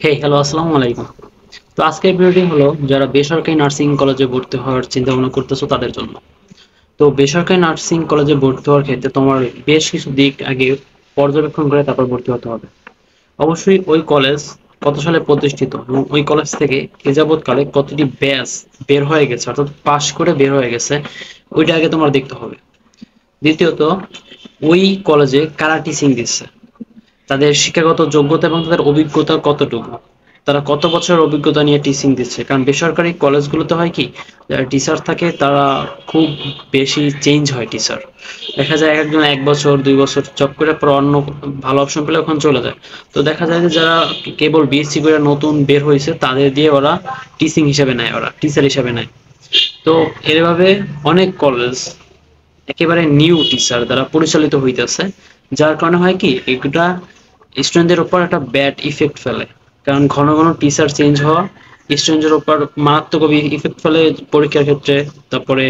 Hello, আসসালামু আলাইকুম। তো আজকের ভিডিওটি হলো যারা বেসরকারি নার্সিং কলেজে ভর্তি হওয়ার চিন্তা ভাবনা করতেছো তাদের জন্য। তো বেসরকারি নার্সিং কলেজে ভর্তি হওয়ার ক্ষেত্রে তোমার বেশ কিছু দিক আগে পর্যবেক্ষণ করে তারপর ভর্তি হতে হবে। অবশ্যই ওই কলেজ কত সালে প্রতিষ্ঠিত এবং ওই কলেজ থেকে এ যাবৎকালে কতটি ব্যাচ বের হয়ে গেছে, অর্থাৎ পাশ করে বের হয়ে গেছে, ওইটা আগে তোমার দেখতে হবে। দ্বিতীয়ত, ওই কলেজে কারা টিচিং দিচ্ছে, তাদের শিক্ষাগত যোগ্যতা এবং তাদের অভিজ্ঞতা কতটুকু, তারা কত বছরের অভিজ্ঞতা নিয়ে টিচিং দিচ্ছে। কারণ বেসরকারি কলেজগুলোতে হয় কি, যারা টিচার থাকে তারা খুব বেশি চেঞ্জ হয় টিচার। দেখা যায় এক একজন 1 বছর 2 বছর জব করে পর অন্য ভালো অপশন পেলে ওখানে চলে যায়। তো দেখা যায় যে যারা কেবল বিএসসি করে নতুন বের হয়েছে তাদের দিয়ে ওরা টিচিং হিসেবে নেয়, ওরা টিচার হিসেবে নেয়। তো এভাবে অনেক কলেজ একেবারে নিউ টিচার দ্বারা পরিচালিত হইতেছে, যার কারণে হয় কি এটা স্টুডেন্টদের উপর একটা ব্যাড ইফেক্ট ফেলে। কারণ ঘন ঘন টিচার চেঞ্জ হওয়া স্টুডেন্টের উপর মারাত্মক ইফেক্ট ফেলে পরীক্ষার ক্ষেত্রে। তারপরে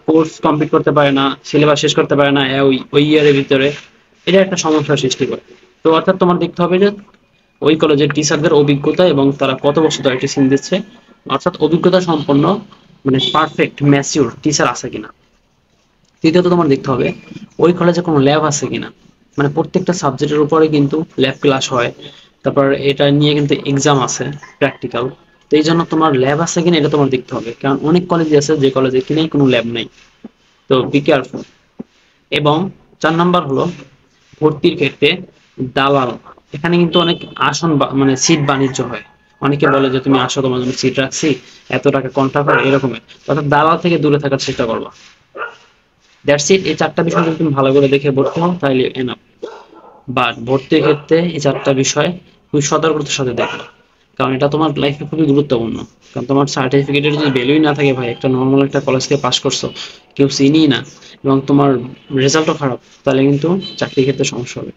কোর্স কমপ্লিট করতে পারে না, সিলেবাস শেষ করতে পারে না ওই ওই ইয়ারের ভিতরে। এটা একটা সমস্যার সৃষ্টি করে। তো অর্থাৎ তোমার দেখতে হবে যে ওই কলেজের টিচারদের অভিজ্ঞতা এবং তারা কত বছর ধরে টিচিং দিচ্ছে, অর্থাৎ অভিজ্ঞতা সম্পন্ন, মানে পারফেক্ট ম্যাচিউর টিচার আছে কিনা। তৃতীয়ত তোমার দেখতে হবে ওই কলেজে কোনো ল্যাব আছে কিনা, মানে প্রত্যেকটা সাবজেক্টের উপরে কিন্তু ল্যাব ক্লাস হয়। তারপর এটা নিয়ে কিন্তু এক্সাম আছে, প্র্যাকটিক্যাল। তো এই জন্য তোমার ল্যাব আছে কিনা এটা তোমার দেখতে হবে, কারণ অনেক কলেজ আছে যে কলেজে কিনাই কোনো ল্যাব নেই। তো বি কেয়ারফুল। এবং 4 নাম্বার হলো ভর্তির ক্ষেত্রে দালাল। এখানে কিন্তু অনেক আসন মানে সিট বাণিজ্য হয়। অনেকে বলে যে তুমি আসো, তোমার জন্য সিট রাখছি, এত টাকা কন্ট্রাক্ট হয়, এরকমের। অর্থাৎ দালাল থেকে দূরে থাকার চেষ্টা করবা। That's it. এই 4টা বিষয় যদি তুমি ভালো করে দেখে ভর্তি হও তাহলে এনাফ। বাট ভর্তির ক্ষেত্রে এই 4টা বিষয় খুবই সতর্কতার সাথে দেখো, কারণ এটা তোমার লাইফে খুবই গুরুত্বপূর্ণ। কারণ তোমার সার্টিফিকেটের যদি ভ্যালুই না থাকে ভাই, একটা নর্মাল একটা কলেজ থেকে পাস করছো, কেউ চিনিই না, এবং তোমার রেজাল্টও খারাপ, তাহলে কিন্তু চাকরির ক্ষেত্রে সমস্যা হবে।